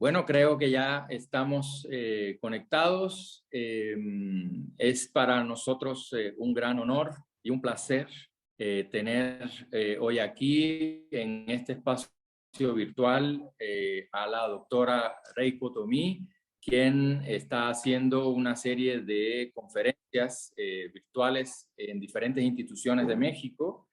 Bueno, creo que ya estamos conectados. Es para nosotros un gran honor y un placer tener hoy aquí en este espacio virtual a la doctora Reiko Tomí, quien está haciendo una serie de conferencias virtuales en diferentes instituciones de México,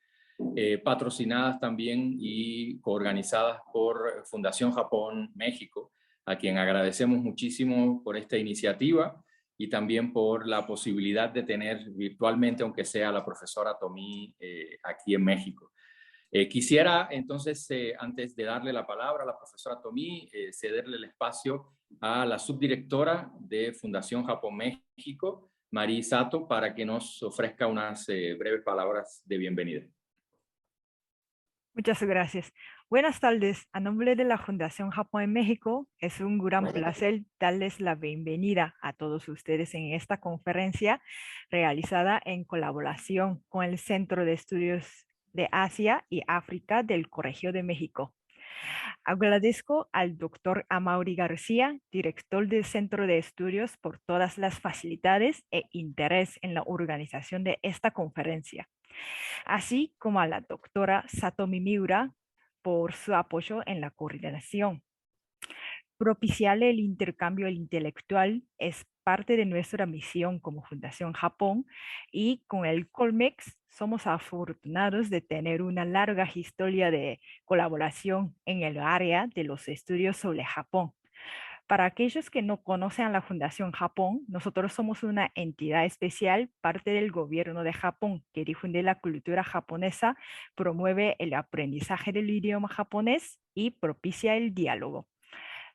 patrocinadas también y coorganizadas por Fundación Japón México, a quien agradecemos muchísimo por esta iniciativa y también por la posibilidad de tener virtualmente, aunque sea, a la profesora Tomí aquí en México. Quisiera entonces, antes de darle la palabra a la profesora Tomí, cederle el espacio a la subdirectora de Fundación Japón México, Mari Sato, para que nos ofrezca unas breves palabras de bienvenida. Muchas gracias. Buenas tardes. A nombre de la Fundación Japón en México, es un gran placer darles la bienvenida a todos ustedes en esta conferencia realizada en colaboración con el Centro de Estudios de Asia y África del Colegio de México. Agradezco al doctor Amaury García, director del Centro de Estudios, por todas las facilidades e interés en la organización de esta conferencia, así como a la doctora Satomi Miura por su apoyo en la coordinación. Propiciar el intercambio intelectual es parte de nuestra misión como Fundación Japón, y con el Colmex somos afortunados de tener una larga historia de colaboración en el área de los estudios sobre Japón. Para aquellos que no conocen a la Fundación Japón, nosotros somos una entidad especial, parte del gobierno de Japón, que difunde la cultura japonesa, promueve el aprendizaje del idioma japonés y propicia el diálogo.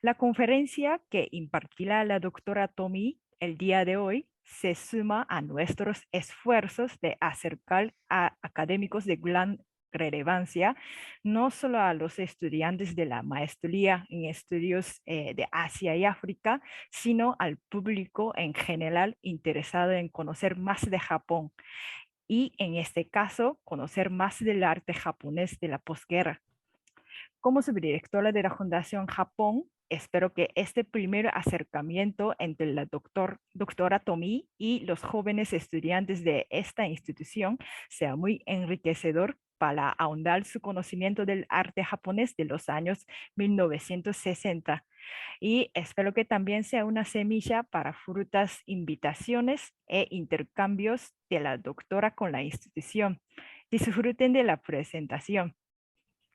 La conferencia que impartirá la doctora Tomí el día de hoy se suma a nuestros esfuerzos de acercar a académicos de gran relevancia, no solo a los estudiantes de la maestría en estudios de Asia y África, sino al público en general interesado en conocer más de Japón y, en este caso, conocer más del arte japonés de la posguerra. Como subdirectora de la Fundación Japón, espero que este primer acercamiento entre la doctora Tomí y los jóvenes estudiantes de esta institución sea muy enriquecedor para ahondar su conocimiento del arte japonés de los años 1960. Y espero que también sea una semilla para futuras invitaciones e intercambios de la doctora con la institución. Disfruten de la presentación.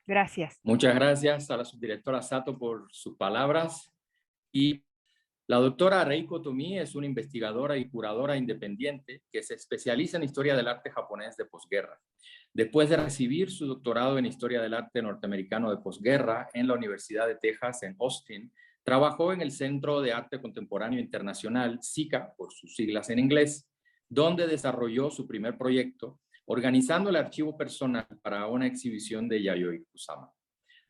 Gracias. Muchas gracias a la subdirectora Sato por sus palabras. Y la doctora Reiko Tomí es una investigadora y curadora independiente que se especializa en historia del arte japonés de posguerra. Después de recibir su doctorado en historia del arte norteamericano de posguerra en la Universidad de Texas en Austin, trabajó en el Centro de Arte Contemporáneo Internacional, SICA, por sus siglas en inglés, donde desarrolló su primer proyecto, organizando el archivo personal para una exhibición de Yayoi Kusama.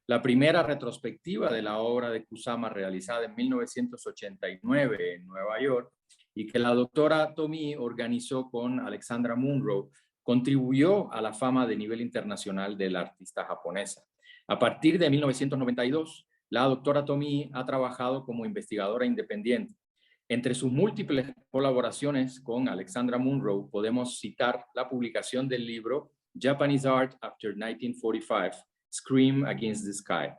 La primera retrospectiva de la obra de Kusama, realizada en 1989 en Nueva York, y que la doctora Tomí organizó con Alexandra Munro, contribuyó a la fama de nivel internacional de la artista japonesa. A partir de 1992, la doctora Tomí ha trabajado como investigadora independiente. Entre sus múltiples colaboraciones con Alexandra Munro podemos citar la publicación del libro Japanese Art After 1945, Scream Against the Sky,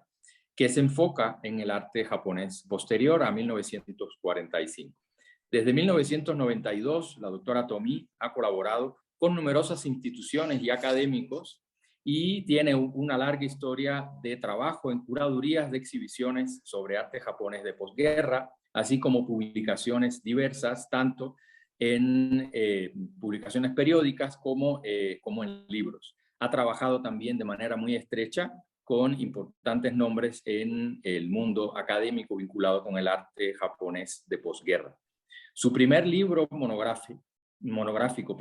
que se enfoca en el arte japonés posterior a 1945. Desde 1992, la doctora Tomí ha colaborado con numerosas instituciones y académicos y tiene una larga historia de trabajo en curadurías de exhibiciones sobre arte japonés de posguerra, así como publicaciones diversas, tanto en publicaciones periódicas como en libros. Ha trabajado también de manera muy estrecha con importantes nombres en el mundo académico vinculado con el arte japonés de posguerra. Su primer libro monográfico,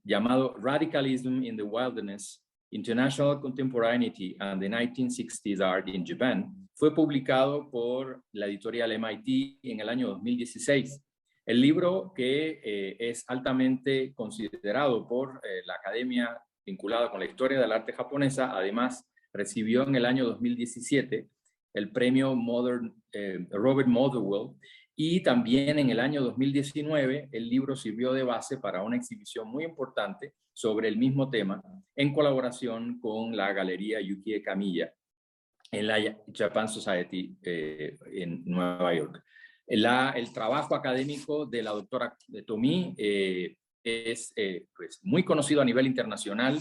llamado Radicalism in the Wilderness, International Contemporaneity and the 1960s Art in Japan, fue publicado por la editorial MIT en el año 2016. El libro, que es altamente considerado por la academia vinculada con la historia del arte japonesa, además recibió en el año 2017 el premio Robert Motherwell, y también en el año 2019 el libro sirvió de base para una exhibición muy importante sobre el mismo tema en colaboración con la Galería Yukie Kamiya en la Japan Society en Nueva York. El trabajo académico de la doctora Tomí es pues, muy conocido a nivel internacional.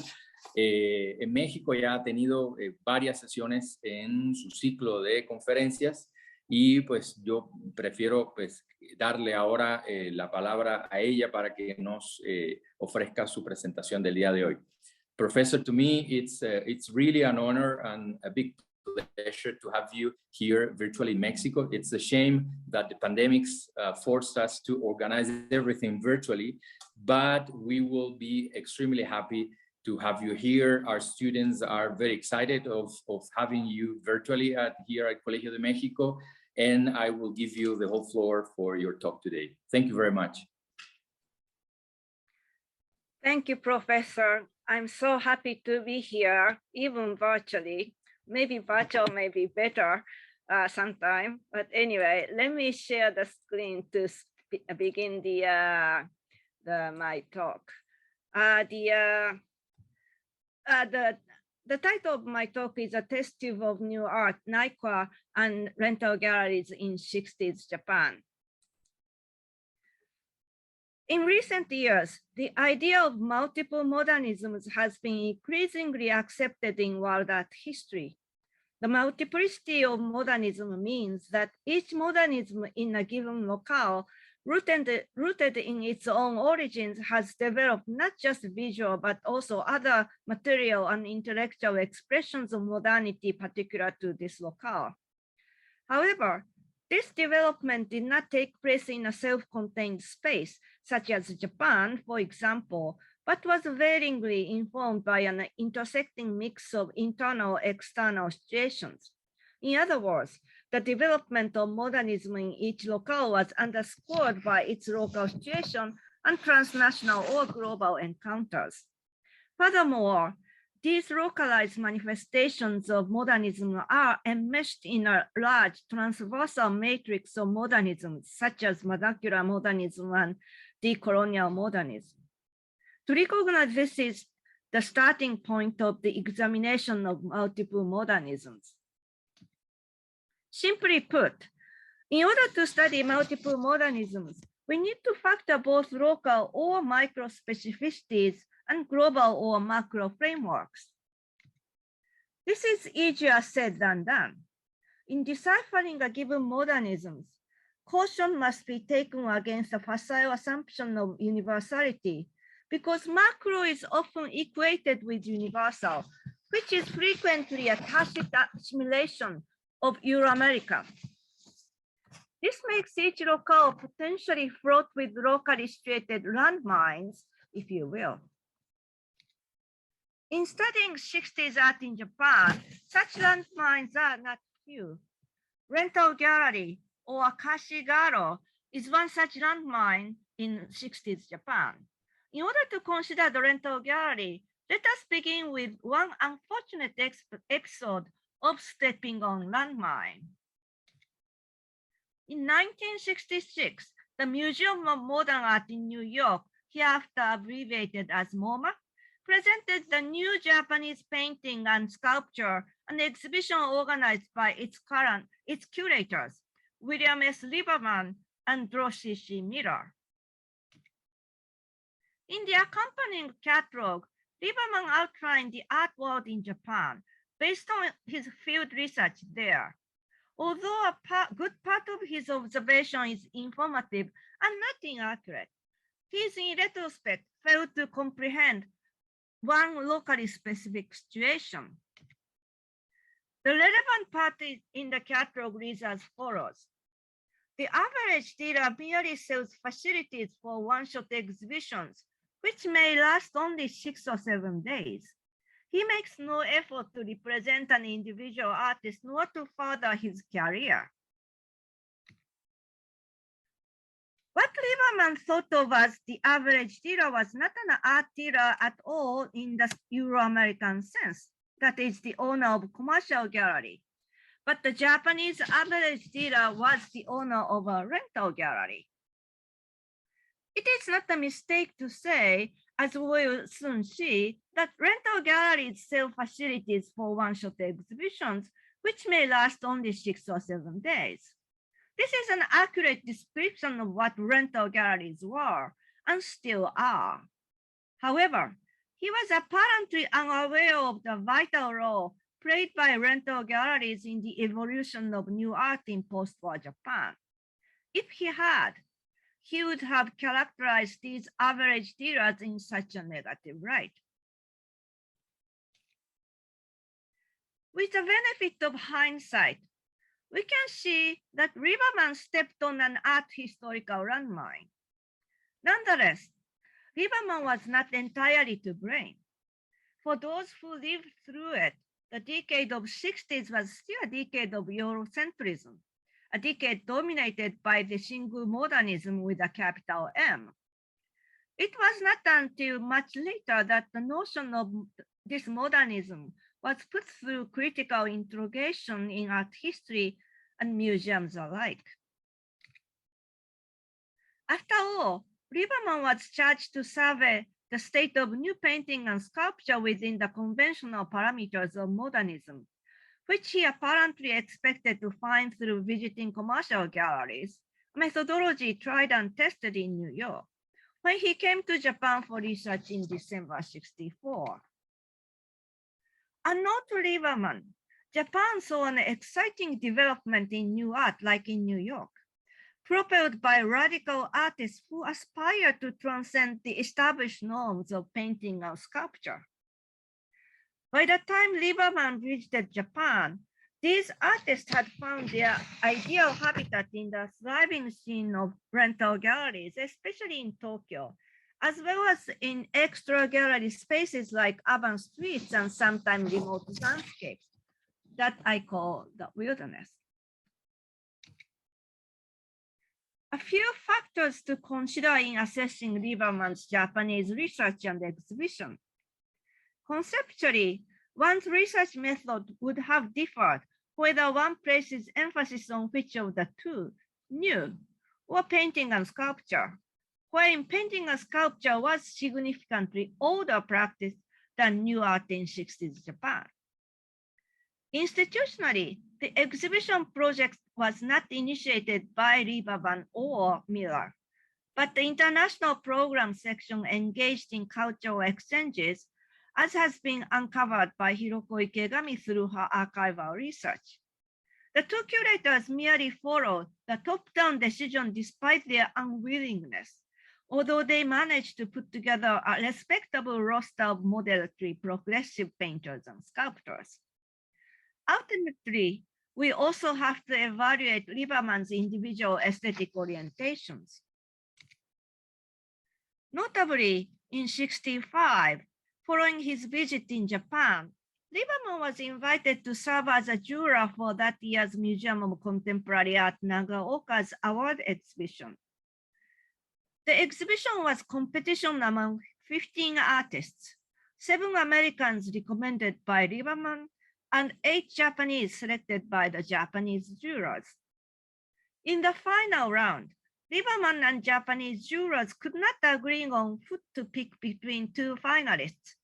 En México ya ha tenido varias sesiones en su ciclo de conferencias y pues yo prefiero pues, darle ahora la palabra a ella para que nos ofrezca su presentación del día de hoy. Professor, to me, it's really an honor and a big pleasure to have you here virtually in Mexico. It's a shame that the pandemics forced us to organize everything virtually, but we will be extremely happy to have you here. Our students are very excited of having you virtually here at Colegio de Mexico, and I will give you the whole floor for your talk today. Thank you very much. Thank you, Professor. I'm so happy to be here, even virtually. Maybe virtual may be better sometime, but anyway, let me share the screen to begin my talk. The title of my talk is A Test Tube of New Art, Naiqua and Rental Galleries in 60s Japan. In recent years, the idea of multiple modernisms has been increasingly accepted in world art history. The multiplicity of modernism means that each modernism in a given locale, rooted in its own origins, has developed not just visual, but also other material and intellectual expressions of modernity particular to this locale. However, this development did not take place in a self-contained space, such as Japan, for example, but was varyingly informed by an intersecting mix of internal and external situations. In other words, the development of modernism in each locale was underscored by its local situation and transnational or global encounters. Furthermore, these localized manifestations of modernism are enmeshed in a large transversal matrix of modernism, such as vernacular modernism and decolonial modernism. To recognize this is the starting point of the examination of multiple modernisms. Simply put, in order to study multiple modernisms, we need to factor both local or micro specificities and global or macro frameworks. This is easier said than done. In deciphering a given modernism, caution must be taken against a facile assumption of universality, because macro is often equated with universal, which is frequently a tacit assimilation of Euro-America. This makes each locale potentially fraught with locally situated landmines, if you will. In studying 60s art in Japan, such landmines are not few. Rental gallery or Kashigaro is one such landmine in 60s Japan. In order to consider the rental gallery, let us begin with one unfortunate episode of stepping on landmine. In 1966, the Museum of Modern Art in New York, hereafter abbreviated as MoMA, presented the new Japanese painting and sculpture, an exhibition organized by its curators, William S. Lieberman and Dorothy C. Miller. In the accompanying catalog, Lieberman outlined the art world in Japan based on his field research there. Although a good part of his observation is informative and not inaccurate, he is in retrospect failed to comprehend one locally specific situation. The relevant part in the catalog reads as follows. The average dealer merely sells facilities for one-shot exhibitions, which may last only 6 or 7 days. He makes no effort to represent an individual artist nor to further his career. What Lieberman thought of as the average dealer was not an art dealer at all in the Euro-American sense, that is the owner of commercial gallery, but the Japanese average dealer was the owner of a rental gallery. It is not a mistake to say, as we will soon see, that rental galleries sell facilities for one-shot exhibitions, which may last only 6 or 7 days. This is an accurate description of what rental galleries were and still are. However, he was apparently unaware of the vital role played by rental galleries in the evolution of new art in post-war Japan. If he had, he would have characterized these average dealers in such a negative light. With the benefit of hindsight, we can see that Lieberman stepped on an art historical landmine. Nonetheless, Lieberman was not entirely to blame. For those who lived through it, the decade of 60s was still a decade of Eurocentrism, a decade dominated by the single modernism with a capital M. It was not until much later that the notion of this modernism was put through critical interrogation in art history and museums alike. After all, Lieberman was charged to survey the state of new painting and sculpture within the conventional parameters of modernism, which he apparently expected to find through visiting commercial galleries, a methodology tried and tested in New York, when he came to Japan for research in December '64. Unknown to Lieberman, Japan saw an exciting development in new art like in New York, propelled by radical artists who aspire to transcend the established norms of painting and sculpture. By the time Lieberman visited Japan, these artists had found their ideal habitat in the thriving scene of rental galleries, especially in Tokyo, as well as in extra gallery spaces like urban streets and sometimes remote landscapes that I call the wilderness. A few factors to consider in assessing Lieberman's Japanese research and exhibition. Conceptually, one's research method would have differed whether one places emphasis on which of the two, new or painting and sculpture, wherein painting and sculpture was significantly older practice than new art in 60s Japan. Institutionally, the exhibition project was not initiated by Lieberman or Miller, but the international program section engaged in cultural exchanges, as has been uncovered by Hiroko Ikegami through her archival research. The two curators merely followed the top-down decision despite their unwillingness, although they managed to put together a respectable roster of moderately progressive painters and sculptors. Ultimately, we also have to evaluate Lieberman's individual aesthetic orientations. Notably, in '65, following his visit in Japan, Lieberman was invited to serve as a juror for that year's Museum of Contemporary Art Nagaoka's award exhibition. The exhibition was competition among 15 artists, 7 Americans recommended by Lieberman, and 8 Japanese selected by the Japanese jurors. In the final round, Lieberman and Japanese jurors could not agree on who to pick between 2 finalists,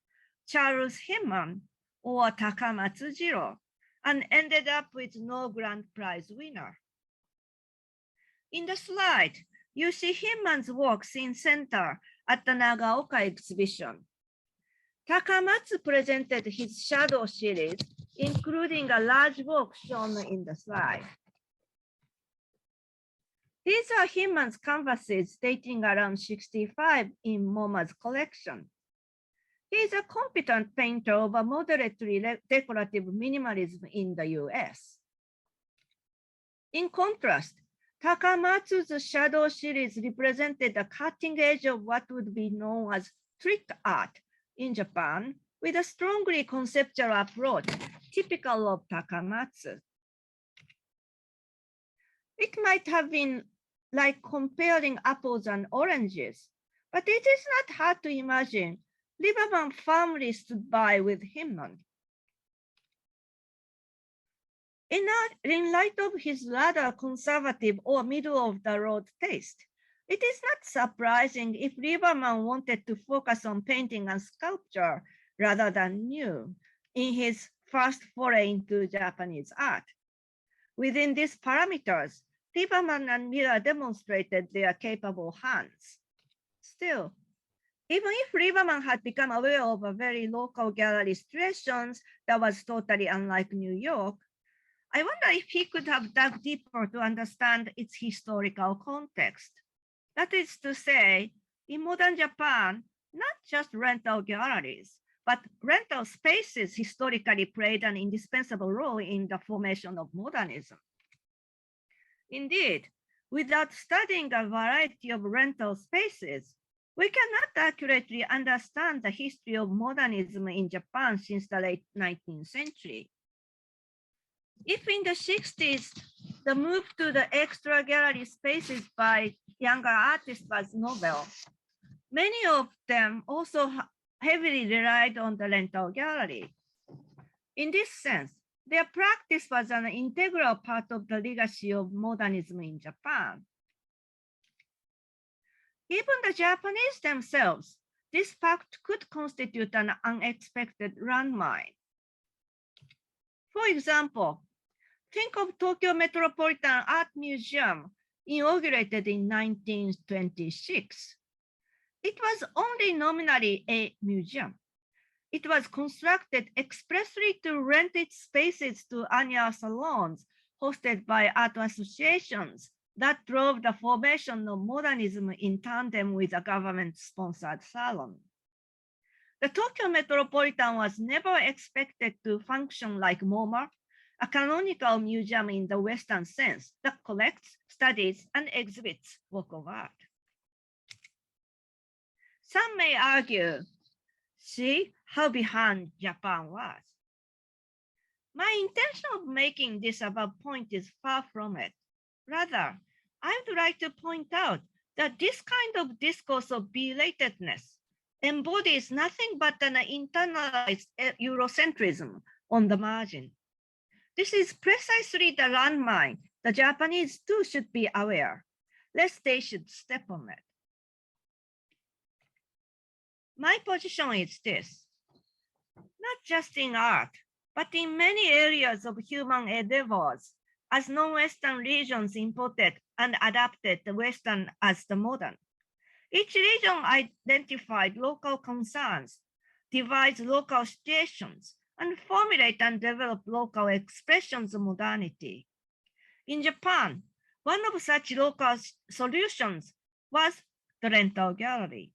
Charles Hinman or Takamatsu Jiro, and ended up with no grand prize winner. In the slide, you see Hinman's works in center at the Nagaoka exhibition. Takamatsu presented his shadow series, including a large work shown in the slide. These are Hinman's canvases dating around '65 in MoMA's collection. He is a competent painter of a moderately decorative minimalism in the US. In contrast, Takamatsu's shadow series represented the cutting edge of what would be known as trick art in Japan, with a strongly conceptual approach typical of Takamatsu. It might have been like comparing apples and oranges, but it is not hard to imagine Lieberman firmly stood by with Hinman. In light of his rather conservative or middle-of-the-road taste, it is not surprising if Lieberman wanted to focus on painting and sculpture rather than new in his first foray into Japanese art. Within these parameters, Lieberman and Miller demonstrated their capable hands. Still, even if Lieberman had become aware of a very local gallery situations that was totally unlike New York, I wonder if he could have dug deeper to understand its historical context. That is to say, in modern Japan, not just rental galleries, but rental spaces historically played an indispensable role in the formation of modernism. Indeed, without studying a variety of rental spaces, we cannot accurately understand the history of modernism in Japan since the late 19th century. If in the 60s, the move to the extra gallery spaces by younger artists was novel, many of them also heavily relied on the rental gallery. In this sense, their practice was an integral part of the legacy of modernism in Japan. Even the Japanese themselves, this fact could constitute an unexpected landmine. For example, think of Tokyo Metropolitan Art Museum, inaugurated in 1926. It was only nominally a museum. It was constructed expressly to rent its spaces to annual salons hosted by art associations that drove the formation of modernism in tandem with a government-sponsored salon. The Tokyo Metropolitan was never expected to function like MoMA, a canonical museum in the Western sense that collects, studies, and exhibits works of art. Some may argue, see how behind Japan was. My intention of making this above point is far from it. Rather, I would like to point out that this kind of discourse of belatedness embodies nothing but an internalized Eurocentrism on the margin. This is precisely the landmine the Japanese too should be aware, lest they should step on it. My position is this: not just in art, but in many areas of human endeavors, as non-Western regions imported and adapted the Western as the modern. Each region identified local concerns, devised local situations, and formulate and develop local expressions of modernity. In Japan, one of such local solutions was the rental gallery.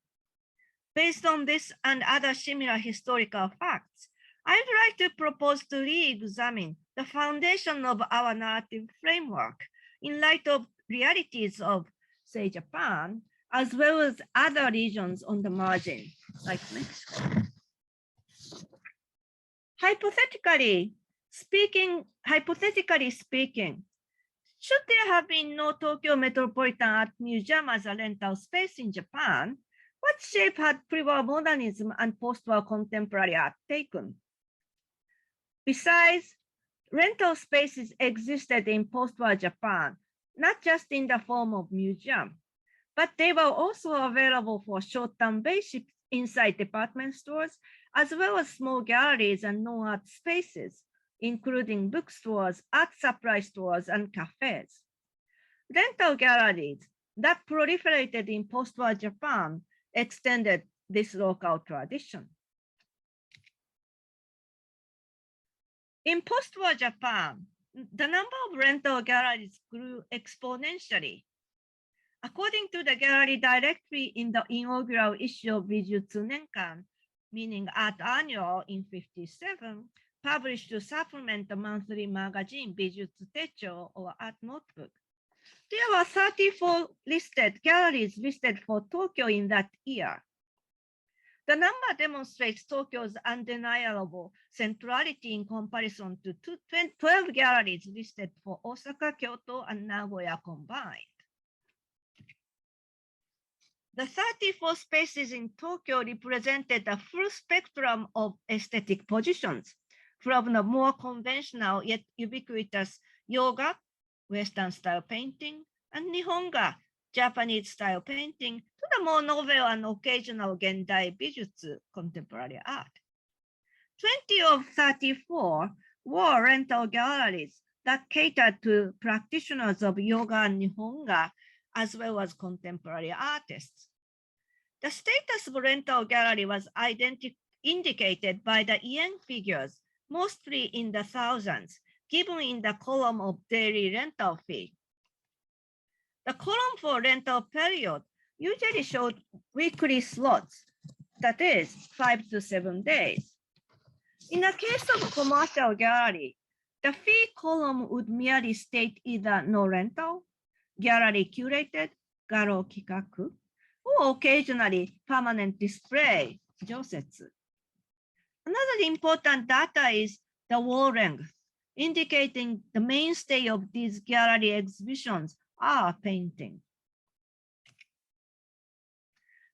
Based on this and other similar historical facts, I would like to propose to re-examine the foundation of our narrative framework in light of realities of, say, Japan, as well as other regions on the margin, like Mexico. Hypothetically speaking, should there have been no Tokyo Metropolitan Art Museum as a rental space in Japan, what shape had pre-war modernism and post-war contemporary art taken? Besides, rental spaces existed in post-war Japan, not just in the form of museum, but they were also available for short-term basis inside department stores, as well as small galleries and non-art spaces, including bookstores, art supply stores, and cafes. Rental galleries that proliferated in post-war Japan extended this local tradition. In post-war Japan, the number of rental galleries grew exponentially. According to the gallery directory in the inaugural issue of Bijutsu Nenkan, meaning Art Annual in 1957, published to supplement the monthly magazine Bijutsu Techo or Art Notebook, there were 34 galleries listed for Tokyo in that year. The number demonstrates Tokyo's undeniable centrality in comparison to 12 galleries listed for Osaka, Kyoto, and Nagoya combined. The 34 spaces in Tokyo represented a full spectrum of aesthetic positions, from the more conventional yet ubiquitous yoga, Western style painting, and Nihonga, Japanese style painting, to the more novel and occasional Gendai Bijutsu, contemporary art. 20 of 34 were rental galleries that catered to practitioners of yoga and Nihonga, as well as contemporary artists. The status of rental gallery was indicated by the yen figures, mostly in the thousands, given in the column of daily rental fee. The column for rental period usually showed weekly slots, that is 5 to 7 days. In the case of commercial gallery, the fee column would merely state either no rental, gallery curated, garo kikaku, or occasionally permanent display, josetsu. Another important data is the wall length, indicating the mainstay of these gallery exhibitions are painting.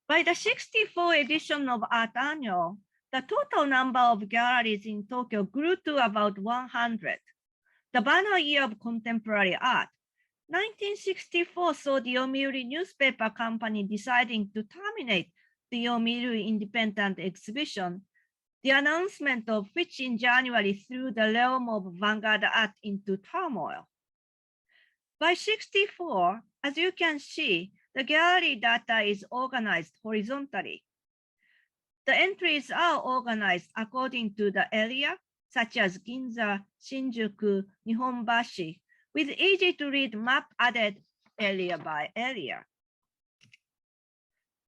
By the 64 edition of Art Annual, the total number of galleries in Tokyo grew to about 100. The banner year of contemporary art, 1964 saw the Yomiuri newspaper company deciding to terminate the Yomiuri Independent Exhibition, the announcement of which in January threw the realm of vanguard art into turmoil. By 64, as you can see, the gallery data is organized horizontally. The entries are organized according to the area, such as Ginza, Shinjuku, Nihonbashi, with easy-to-read map added area by area.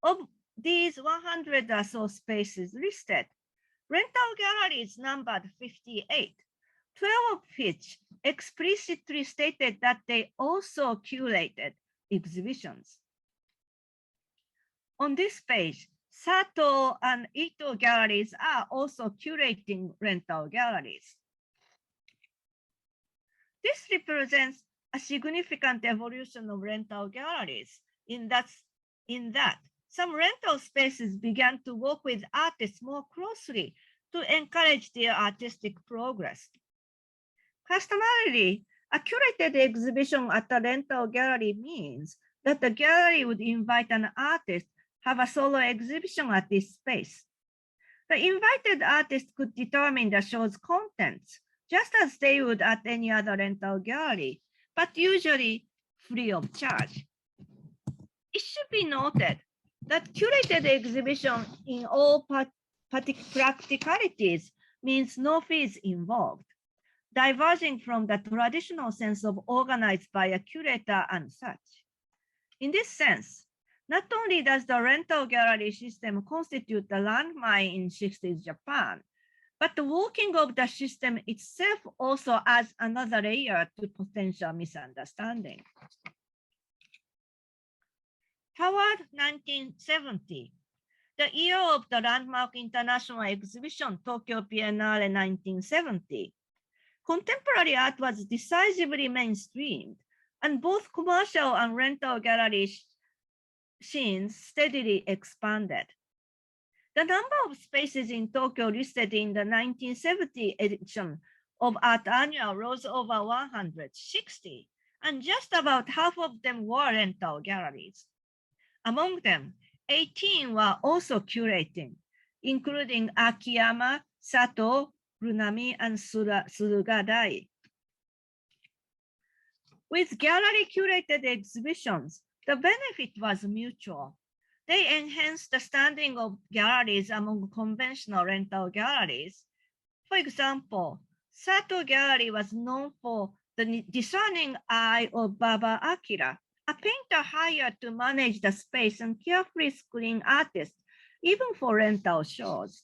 Of these 100 or so spaces listed, rental galleries numbered 58, 12 of which explicitly stated that they also curated exhibitions. On this page, Sato and Ito galleries are also curating rental galleries. This represents a significant evolution of rental galleries in that some rental spaces began to work with artists more closely to encourage their artistic progress. Customarily, a curated exhibition at a rental gallery means that the gallery would invite an artist have a solo exhibition at this space. The invited artist could determine the show's contents, just as they would at any other rental gallery, but usually free of charge. It should be noted that curated exhibition in all practicalities means no fees involved, diverging from the traditional sense of organized by a curator and such. In this sense, not only does the rental gallery system constitute the landmine in 60s Japan, but the working of the system itself also adds another layer to potential misunderstanding. Toward 1970, the year of the landmark international exhibition, Tokyo Biennale 1970, contemporary art was decisively mainstreamed, and both commercial and rental gallery scenes steadily expanded. The number of spaces in Tokyo listed in the 1970 edition of Art Annual rose over 160, and just about half of them were rental galleries. Among them, 18 were also curating, including Akiyama, Sato, Runami, and Surugadai. With gallery-curated exhibitions, the benefit was mutual. They enhanced the standing of galleries among conventional rental galleries. For example, Sato Gallery was known for the discerning eye of Baba Akira, a painter hired to manage the space and carefully screen artists, even for rental shows.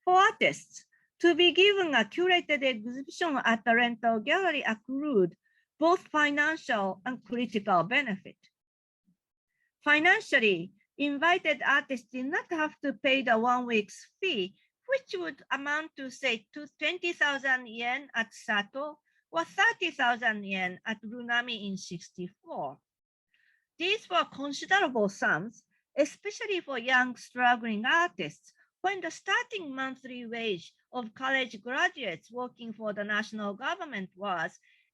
For artists, to be given a curated exhibition at a rental gallery accrued both financial and critical benefit. Financially, invited artists did not have to pay the 1 week's fee, which would amount to, say, 20,000 yen at Sato or 30,000 yen at Runami in 64. These were considerable sums, especially for young struggling artists, when the starting monthly wage of college graduates working for the national government was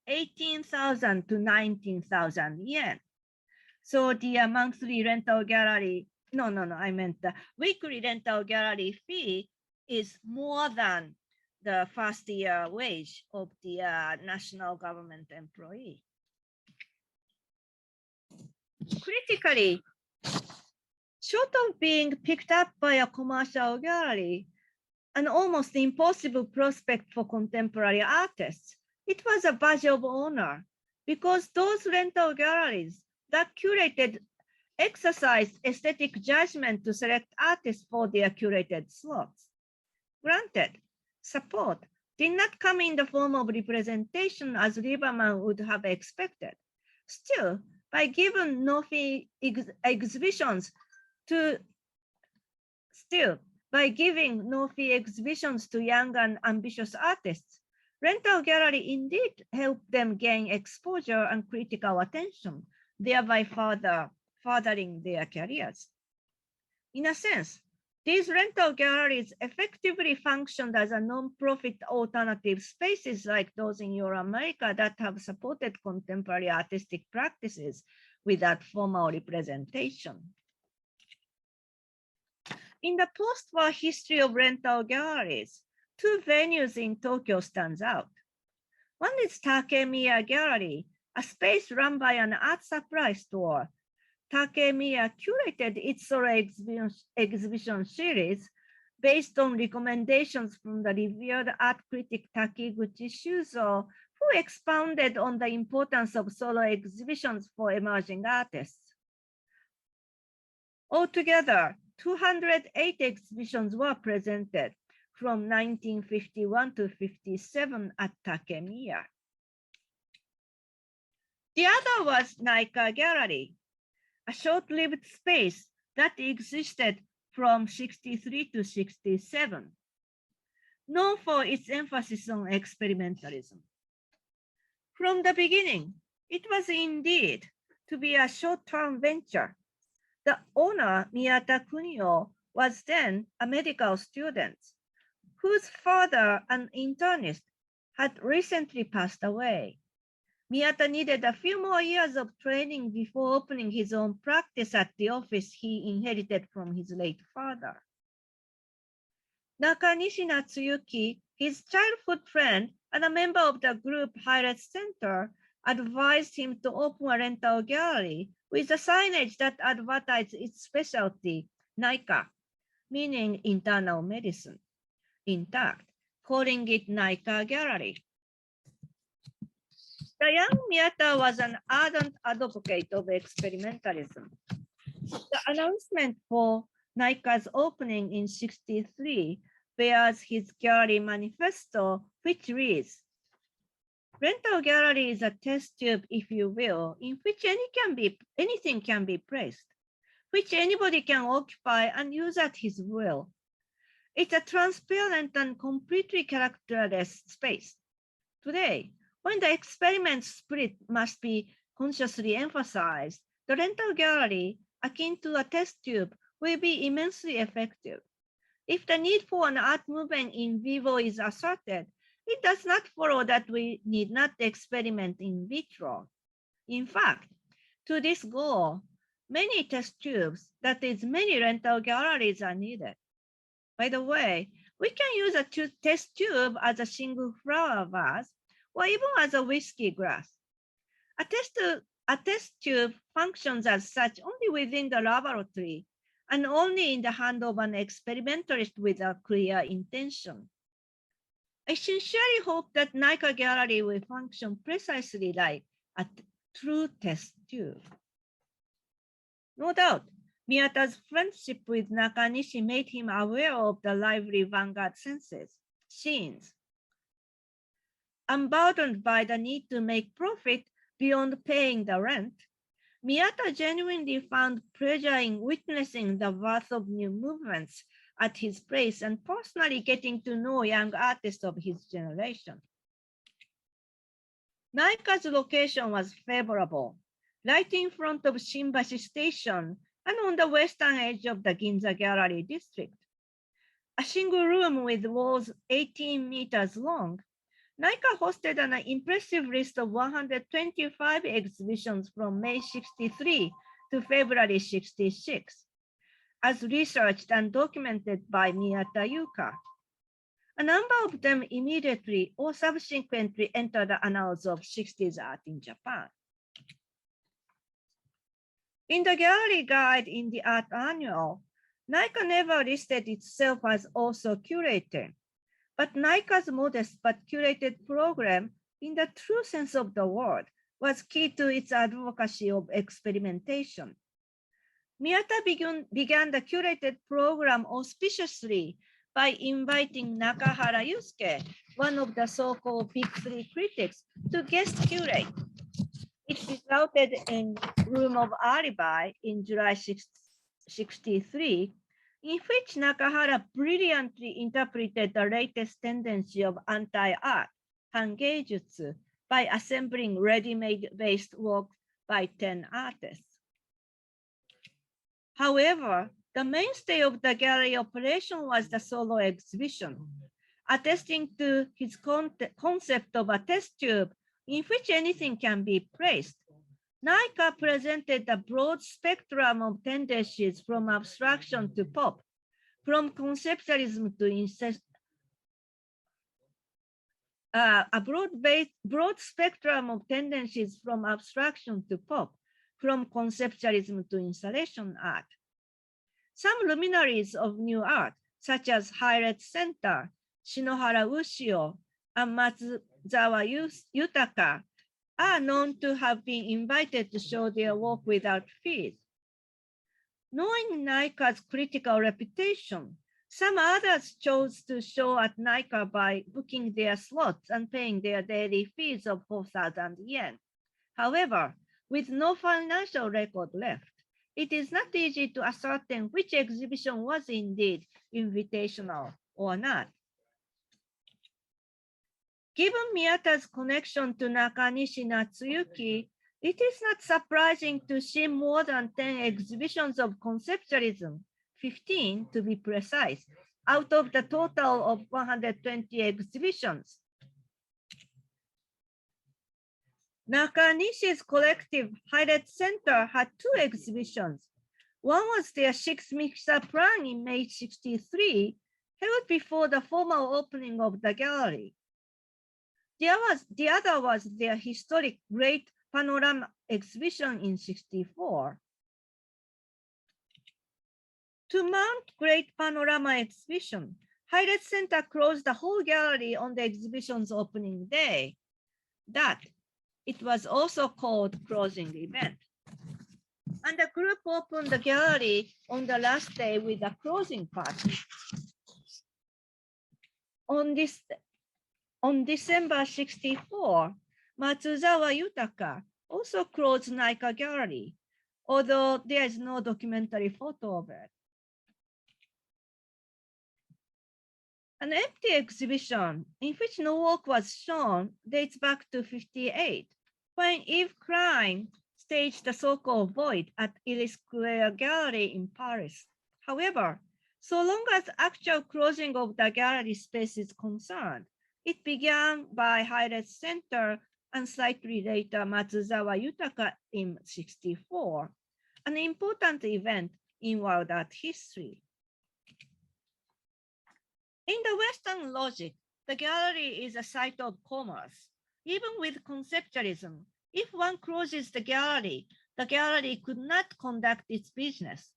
18,000 to 19,000 yen. So the monthly rental gallery, I meant the weekly rental gallery fee is more than the first year wage of the national government employee. Critically, short of being picked up by a commercial gallery, an almost impossible prospect for contemporary artists, it was a badge of honor because those rental galleries that curated exercised aesthetic judgment to select artists for their curated slots. Granted, support did not come in the form of representation as Lieberman would have expected. Still, by giving no-fee exhibitions to young and ambitious artists, rental gallery indeed helped them gain exposure and critical attention, thereby furthering their careers. In a sense, these rental galleries effectively functioned as a non-profit alternative spaces like those in Europe America that have supported contemporary artistic practices without formal representation. In the post-war history of rental galleries, two venues in Tokyo stands out. One is Takemiya Gallery, a space run by an art supply store. Takemiya curated its solo exhibition series based on recommendations from the revered art critic Takiguchi Shuzo, who expounded on the importance of solo exhibitions for emerging artists. Altogether, 208 exhibitions were presented from 1951 to 57 at Takemiya. The other was Naiqua Gallery, a short-lived space that existed from 63 to 67, known for its emphasis on experimentalism. From the beginning, it was indeed to be a short-term venture. The owner, Miyata Kunio, was then a medical student whose father, an internist, had recently passed away. Miyata needed a few more years of training before opening his own practice at the office he inherited from his late father. Nakanishi Natsuyuki, his childhood friend and a member of the group Highlight Center, advised him to open a rental gallery with a signage that advertised its specialty, Naiqua, meaning internal medicine, intact, calling it Naiqua Gallery. The young Miyata was an ardent advocate of experimentalism. The announcement for Naiqua's opening in 1963 bears his gallery manifesto, which reads, "Rental gallery is a test tube, if you will, in which anything can be placed, which anybody can occupy and use at his will. It's a transparent and completely characterless space. Today, when the experiment spirit must be consciously emphasized, the rental gallery, akin to a test tube, will be immensely effective. If the need for an art movement in vivo is asserted, it does not follow that we need not experiment in vitro. In fact, to this goal, many test tubes, that is, many rental galleries are needed. By the way, we can use a test tube as a single flower vase, or even as a whiskey glass. A test tube functions as such only within the laboratory and only in the hand of an experimentalist with a clear intention. I sincerely hope that Naiqua Gallery will function precisely like a true test tube." No doubt, Miyata's friendship with Nakanishi made him aware of the lively vanguard scenes. Unburdened by the need to make profit beyond paying the rent, Miyata genuinely found pleasure in witnessing the birth of new movements at his place and personally getting to know young artists of his generation. Naiqua's location was favorable, right in front of Shimbashi Station and on the western edge of the Ginza Gallery district. a single room with walls 18 meters long, Naiqua hosted an impressive list of 125 exhibitions from May 63 to February 66, as researched and documented by Miyata Yuka. A number of them immediately or subsequently entered the annals of 60s art in Japan. In the gallery guide in the art annual, Naiqua never listed itself as also curator, but Naiqa's modest but curated program, in the true sense of the word, was key to its advocacy of experimentation. Miyata began the curated program auspiciously by inviting Nakahara Yusuke, one of the so-called Big Three critics, to guest curate. It resulted in Room of Alibi in July 63, in which Nakahara brilliantly interpreted the latest tendency of anti-art, Hangeijutsu, by assembling ready-made based works by 10 artists. However, the mainstay of the gallery operation was the solo exhibition, attesting to his concept of a test tube in which anything can be placed. Naiqua presented a broad spectrum of tendencies from abstraction to pop, from conceptualism to a broad spectrum of tendencies from abstraction to pop, from conceptualism to installation art. Some luminaries of new art, such as Highlight Center, Shinohara Ushio, and Matsuzawa Yutaka, are known to have been invited to show their work without fees. Knowing Naiqa's critical reputation, some others chose to show at Naiqua by booking their slots and paying their daily fees of 4,000 yen. However, with no financial record left, it is not easy to ascertain which exhibition was indeed invitational or not. Given Miyata's connection to Nakanishi Natsuyuki, it is not surprising to see more than 10 exhibitions of conceptualism, 15 to be precise, out of the total of 120 exhibitions. Nakanishi's collective Highlight Center had 2 exhibitions. One was their 6th mixer plan in May 63, held before the formal opening of the gallery. The other was their historic Great Panorama exhibition in 64. To mount Great Panorama exhibition, Highlight Center closed the whole gallery on the exhibition's opening day. It was also called closing event. And the group opened the gallery on the last day with a closing party. On December 64, Matsuzawa Yutaka also closed Naiqua Gallery, although there is no documentary photo of it. An empty exhibition in which no work was shown dates back to 58, when Yves Klein staged the so-called Void at Iris Square Gallery in Paris. However, so long as actual closing of the gallery space is concerned, it began by Highlight Center and slightly later Matsuzawa Yutaka in 64, an important event in world art history. In the Western logic, the gallery is a site of commerce. Even with conceptualism, if one closes the gallery could not conduct its business.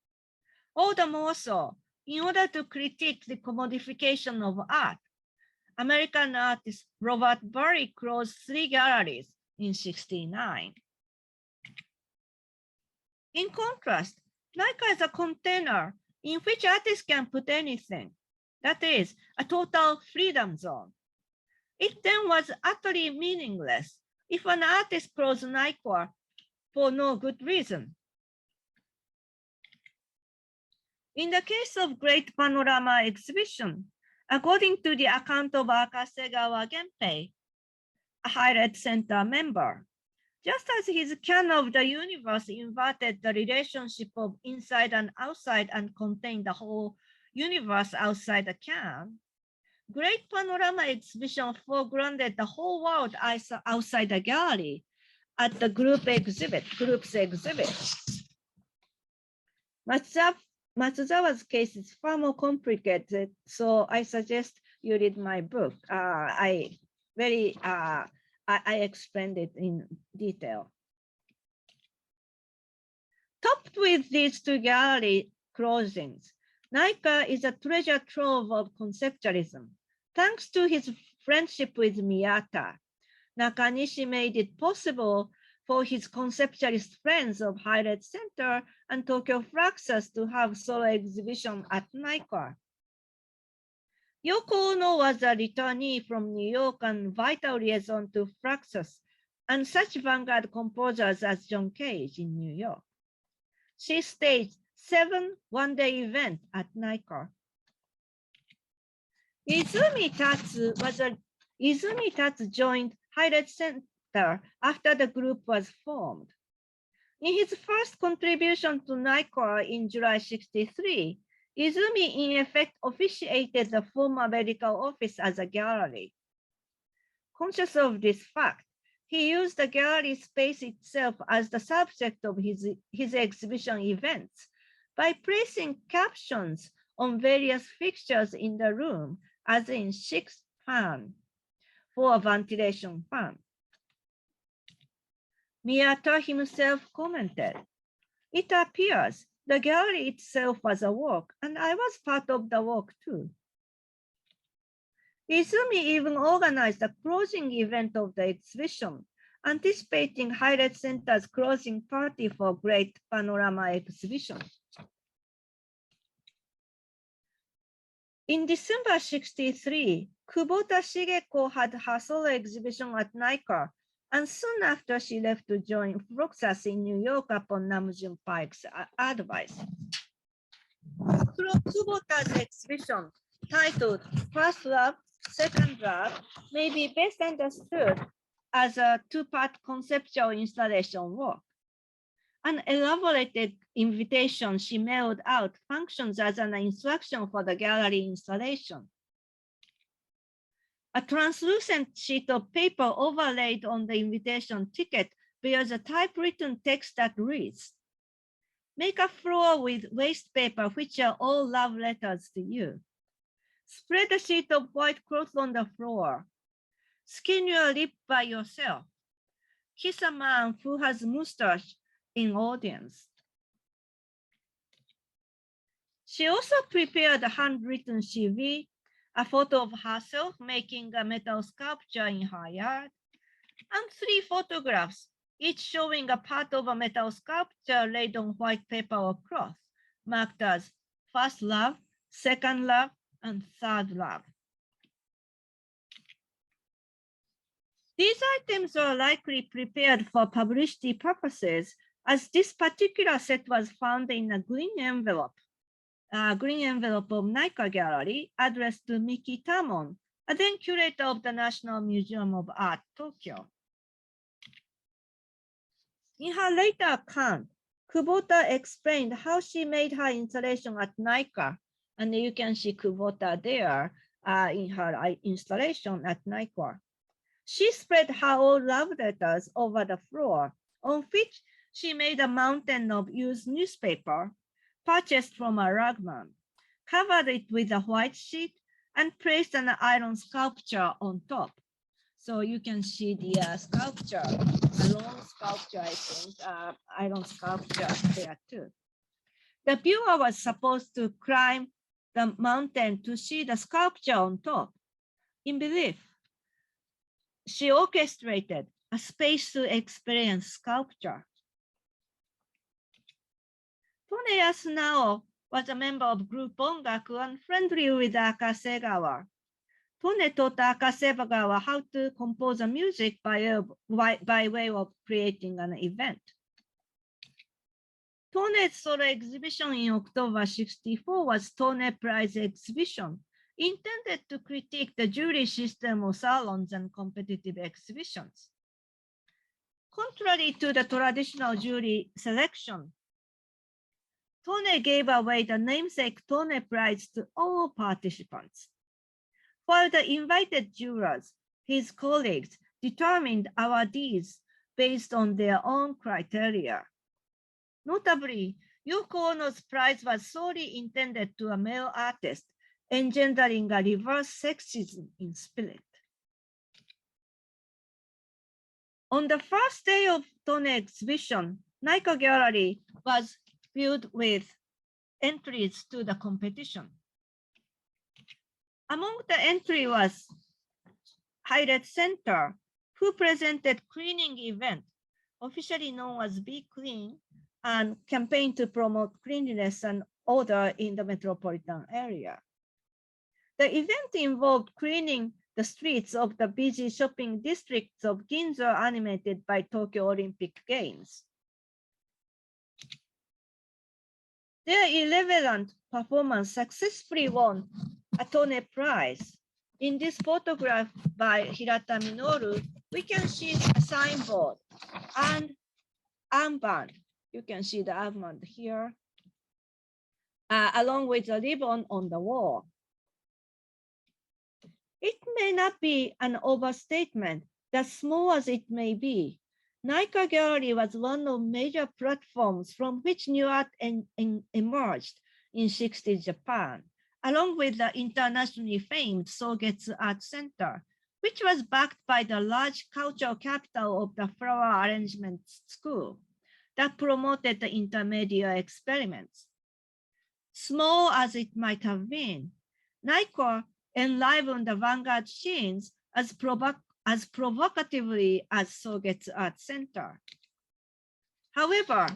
All the more so, in order to critique the commodification of art, American artist Robert Barry closed 3 galleries in 69. In contrast, Naiqua is a container in which artists can put anything. That is, a total freedom zone. It then was utterly meaningless if an artist closed Naiqua for no good reason. In the case of Great Panorama exhibition, according to the account of Akasegawa Genpei, a Highlight Center member, just as his can of the universe inverted the relationship of inside and outside and contained the whole universe outside the can, Great Panorama exhibition foregrounded the whole world outside the gallery at the group's exhibit. Matsuzawa's case is far more complicated, so I suggest you read my book. I explained it in detail. Topped with these two gallery closings, Naiqua is a treasure trove of conceptualism. Thanks to his friendship with Miyata, Nakanishi made it possible for his conceptualist friends of Highlight Center and Tokyo Fluxus to have solo exhibition at Naiqua. Yoko Ono was a returnee from New York and vital liaison to Fluxus and such vanguard composers as John Cage in New York. She staged 7 one-day events at Naiqua. Izumi Tatsu joined Highlight Center after the group was formed. In his first contribution to Naiqua in July '63, Izumi in effect officiated the former medical office as a gallery. Conscious of this fact, he used the gallery space itself as the subject of his exhibition events by placing captions on various fixtures in the room, as in 6 fan for a ventilation fan. Miyata himself commented, "It appears the gallery itself was a work, and I was part of the work too." Izumi even organized the closing event of the exhibition, anticipating Highlight Center's closing party for Great Panorama exhibition. In December '63, Kubota Shigeko had her solo exhibition at Naiqua, and soon after she left to join Fluxus in New York upon Namjoon Paik's advice. Kubota's exhibition, titled First Love, Second Love, may be best understood as a 2-part conceptual installation work. An elaborated invitation she mailed out functions as an instruction for the gallery installation. A translucent sheet of paper overlaid on the invitation ticket bears a typewritten text that reads, "Make a floor with waste paper, which are all love letters to you. Spread a sheet of white cloth on the floor. Skin your lip by yourself. Kiss a man who has mustache in audience." She also prepared a handwritten CV, a photo of herself making a metal sculpture in her yard, and 3 photographs, each showing a part of a metal sculpture laid on white paper or cloth, marked as First Love, Second Love, and Third Love. These items are likely prepared for publicity purposes, as this particular set was found in a green envelope of Naiqua Gallery, addressed to Miki Tamon, a then curator of the National Museum of Art, Tokyo. In her later account, Kubota explained how she made her installation at Naiqua, and you can see Kubota there in her installation at Naiqua. She spread her own love letters over the floor, on which she made a mountain of used newspaper purchased from a ragman, covered it with a white sheet, and placed an iron sculpture on top. So you can see the sculpture, a long sculpture, I think, iron sculpture there too. The viewer was supposed to climb the mountain to see the sculpture on top. In belief, she orchestrated a space to experience sculpture. Tone Yasunao was a member of group Ongaku and friendly with Akasegawa. Tone taught Akasegawa how to compose a music by way of creating an event. Tone's solo exhibition in October '64 was Tone Prize exhibition, intended to critique the jury system of salons and competitive exhibitions. Contrary to the traditional jury selection, Tone gave away the namesake Tone Prize to all participants. While the invited jurors, his colleagues, determined awardees based on their own criteria. Notably, Yoko Ono's prize was solely intended to a male artist, engendering a reverse sexism in spirit. On the first day of Tone exhibition, Naiqua Gallery was filled with entries to the competition. Among the entry was Highlight Center, who presented cleaning event, officially known as Be Clean, and campaign to promote cleanliness and order in the metropolitan area. The event involved cleaning the streets of the busy shopping districts of Ginza animated by Tokyo Olympic Games. Their irreverent performance successfully won a Tone Prize. In this photograph by Hirata Minoru, we can see a signboard and armband. You can see the armband here, along with the ribbon on the wall. It may not be an overstatement that small as it may be, Naiqua Gallery was one of major platforms from which new art emerged in 60s Japan, along with the internationally famed Sogetsu Art Center, which was backed by the large cultural capital of the Flower Arrangement School that promoted the intermediate experiments. Small as it might have been, Naiqua enlivened the vanguard scenes as provocatively as Sogetsu Art Center. However,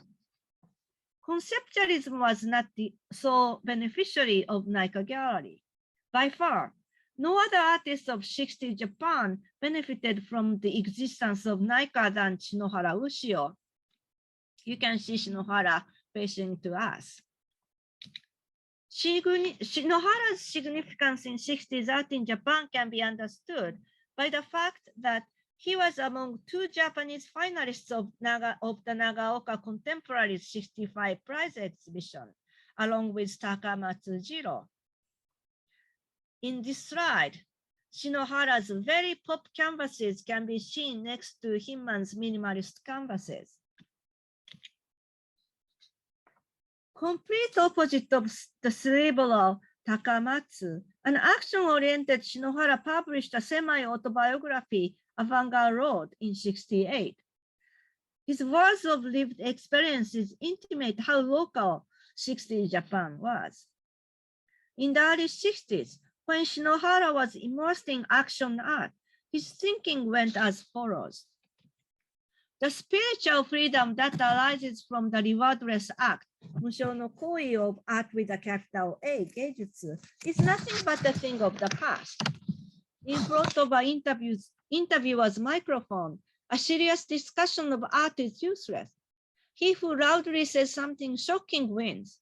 conceptualism was not the sole beneficiary of Naiqua Gallery. By far, no other artist of 60s Japan benefited from the existence of Naiqua than Shinohara Ushio. You can see Shinohara facing to us. Shinohara's significance in 60s art in Japan can be understood by the fact that he was among two Japanese finalists of the Nagaoka Contemporary 65 Prize exhibition, along with Takamatsu Jiro. In this slide, Shinohara's very pop canvases can be seen next to Hinman's minimalist canvases. Complete opposite of the cerebral Takamatsu, an action-oriented Shinohara published a semi-autobiography, Avant-Garde Road, in 1968. His words of lived experiences intimate how local 60s Japan was. In the early 60s, when Shinohara was immersed in action art, his thinking went as follows. The spiritual freedom that arises from the rewardless act, Musho no koi of art with a capital A, Geijutsu, is nothing but a thing of the past. In front of an interviewer's microphone, a serious discussion of art is useless. He who loudly says something shocking wins.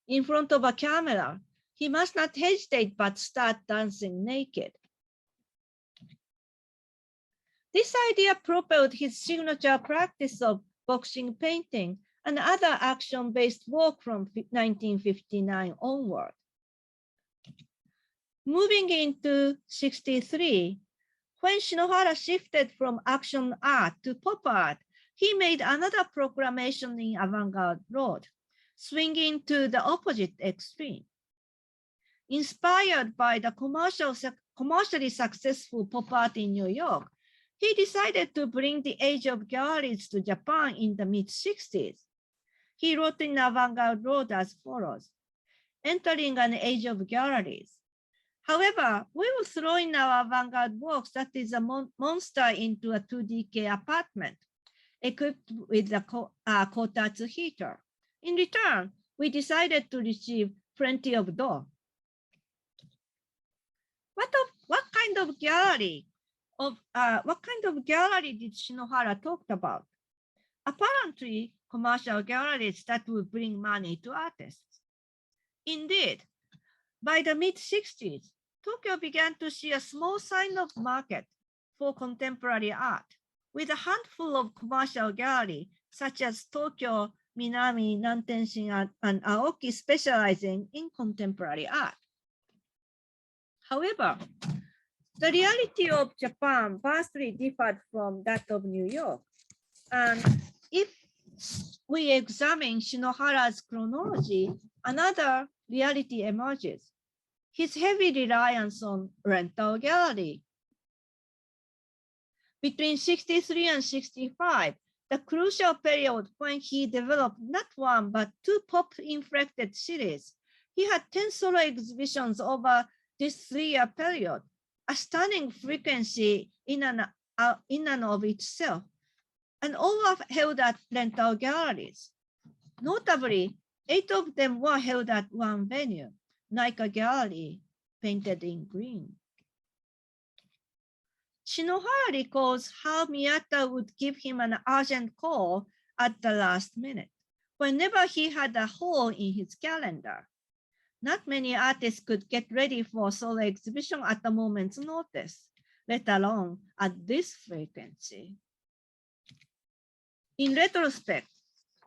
In front of a camera, he must not hesitate but start dancing naked. This idea propelled his signature practice of boxing painting and other action-based work from 1959 onward. Moving into 1963, when Shinohara shifted from action art to pop art, he made another proclamation in Avant-Garde Road, swinging to the opposite extreme. Inspired by the commercially successful pop art in New York, he decided to bring the age of galleries to Japan in the mid-60s. He wrote in Avant-Garde Road as follows, entering an age of galleries. However, we will throw in our avant-garde works that is a monster into a 2DK apartment, equipped with a kotatsu heater. In return, we decided to receive plenty of dough. What kind of gallery did Shinohara talk about? Apparently, commercial galleries that would bring money to artists. Indeed, by the mid-60s, Tokyo began to see a small sign of market for contemporary art, with a handful of commercial galleries, such as Tokyo Minami, Nantenshin, and Aoki specializing in contemporary art. However, the reality of Japan vastly differed from that of New York. And if we examine Shinohara's chronology, another reality emerges. His heavy reliance on rental gallery. Between 63 and 65, the crucial period when he developed not one but two pop-inflected series, he had 10 solo exhibitions over this 3-year period, a stunning frequency in and of itself, and all were held at rental galleries. Notably, 8 of them were held at one venue, Naiqua Gallery, painted in green. Shinohara recalls how Miyata would give him an urgent call at the last minute, whenever he had a hole in his calendar. Not many artists could get ready for a solo exhibition at a moment's notice, let alone at this frequency. In retrospect,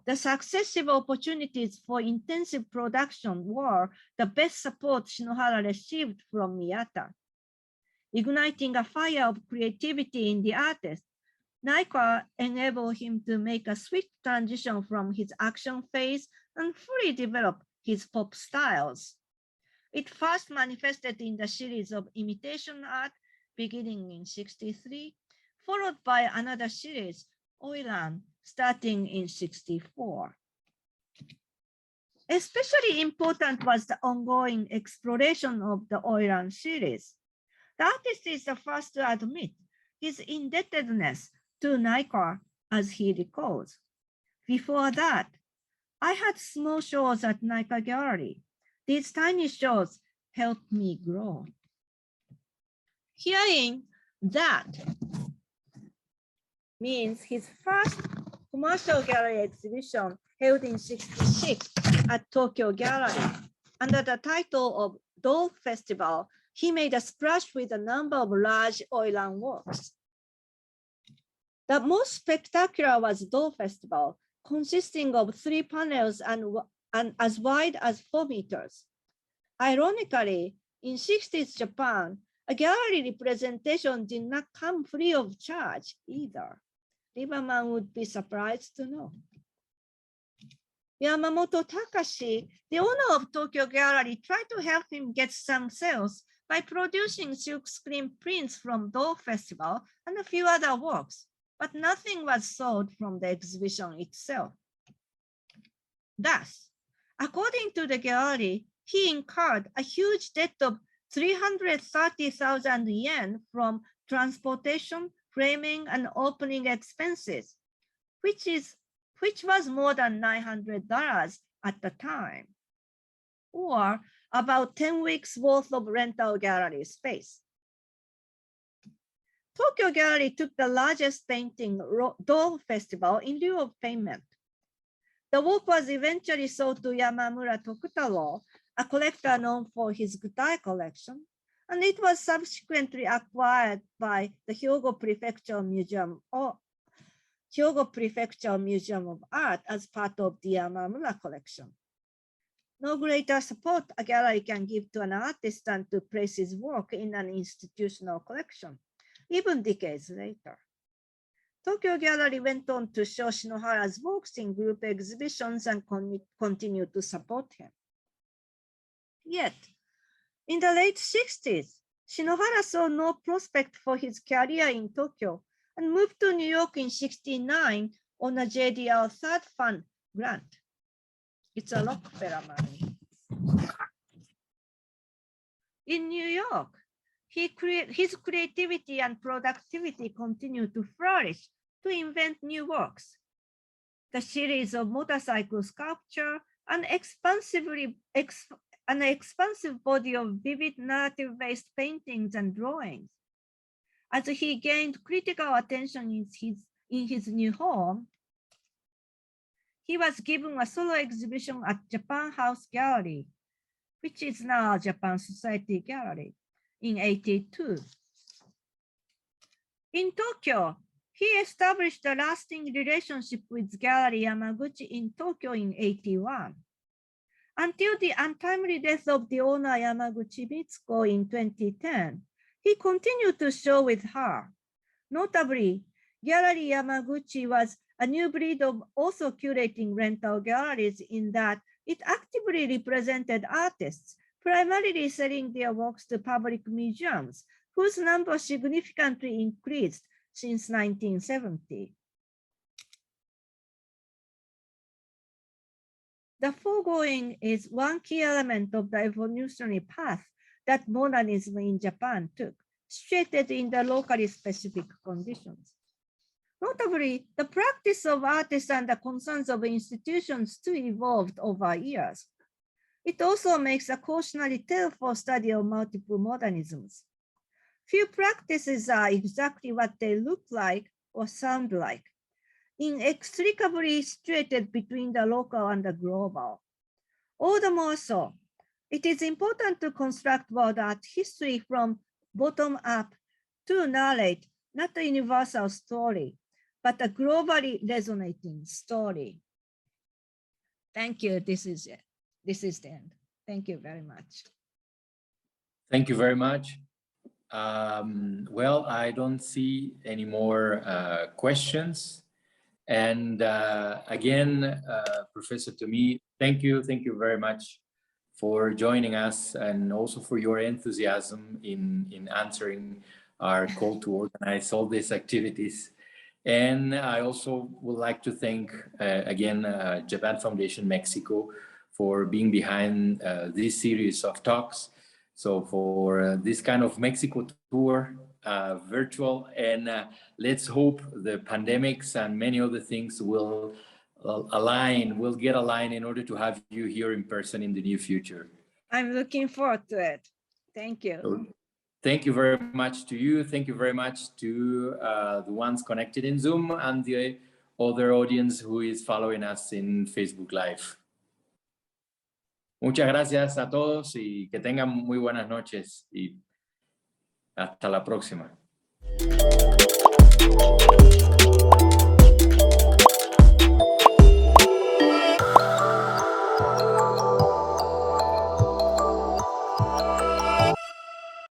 the successive opportunities for intensive production were the best support Shinohara received from Miyata. Igniting a fire of creativity in the artist, Naiqua enabled him to make a swift transition from his action phase and fully develop his pop styles. It first manifested in the series of imitation art beginning in 63, followed by another series, Oiran, starting in 64. Especially important was the ongoing exploration of the Oiran series. The artist is the first to admit his indebtedness to Naiqua, as he recalls. Before that, I had small shows at Naiqua Gallery. These tiny shows helped me grow. Hearing that means his first commercial gallery exhibition held in 66 at Tokyo Gallery. Under the title of Dole Festival, he made a splash with a number of large Oiran works. The most spectacular was Dole Festival, consisting of 3 panels and as wide as 4 meters. Ironically, in 60s Japan, a gallery representation did not come free of charge either. Lieberman would be surprised to know. Yamamoto Takashi, the owner of Tokyo Gallery, tried to help him get some sales by producing silkscreen prints from Dole Festival and a few other works, but nothing was sold from the exhibition itself. Thus, according to the gallery, he incurred a huge debt of 330,000 yen from transportation, framing, and opening expenses, which was more than $900 at the time, or about 10 weeks worth of rental gallery space. Tokyo Gallery took the largest painting, Dole Festival, in lieu of payment. The work was eventually sold to Yamamura Tokutaro, a collector known for his guitar collection, and it was subsequently acquired by the Hyogo Prefecture Museum of Art as part of the Yamamura collection. No greater support a gallery can give to an artist than to place his work in an institutional collection, even decades later. Tokyo Gallery went on to show Shinohara's works in group exhibitions and continued to support him. Yet, in the late 60s, Shinohara saw no prospect for his career in Tokyo and moved to New York in 69 on a JDR third fund grant. It's a Rockefeller money. In New York, his creativity and productivity continued to flourish to invent new works. The series of motorcycle sculpture, an expansive body of vivid narrative-based paintings and drawings. As he gained critical attention in his new home, he was given a solo exhibition at Japan House Gallery, which is now Japan Society Gallery, in '82. In Tokyo, He established a lasting relationship with Gallery Yamaguchi in Tokyo in 1981. Until the untimely death of the owner Yamaguchi Mitsuko in 2010, he continued to show with her. Notably, Gallery Yamaguchi was a new breed of also curating rental galleries in that it actively represented artists, primarily selling their works to public museums, whose number significantly increased since 1970. The foregoing is one key element of the evolutionary path that modernism in Japan took, situated in the locally specific conditions. Notably, the practice of artists and the concerns of institutions too evolved over years. It also makes a cautionary tale for study of multiple modernisms. Few practices are exactly what they look like or sound like, inextricably situated between the local and the global. All the more so, it is important to construct world art history from bottom up to narrate not a universal story, but a globally resonating story. Thank you. This is it. This is the end. Thank you very much. Thank you very much. Well, I don't see any more questions. And again, Professor Tomi, thank you very much for joining us and also for your enthusiasm in answering our call to organize all these activities. And I also would like to thank again Japan Foundation Mexico for being behind this series of talks. So for this kind of Mexico tour, virtual, and let's hope the pandemics and many other things will get aligned in order to have you here in person in the near future. I'm looking forward to it. Thank you. So, thank you very much to you. Thank you very much to the ones connected in Zoom and the other audience who is following us in Facebook Live. Muchas gracias a todos y que tengan muy buenas noches y hasta la próxima.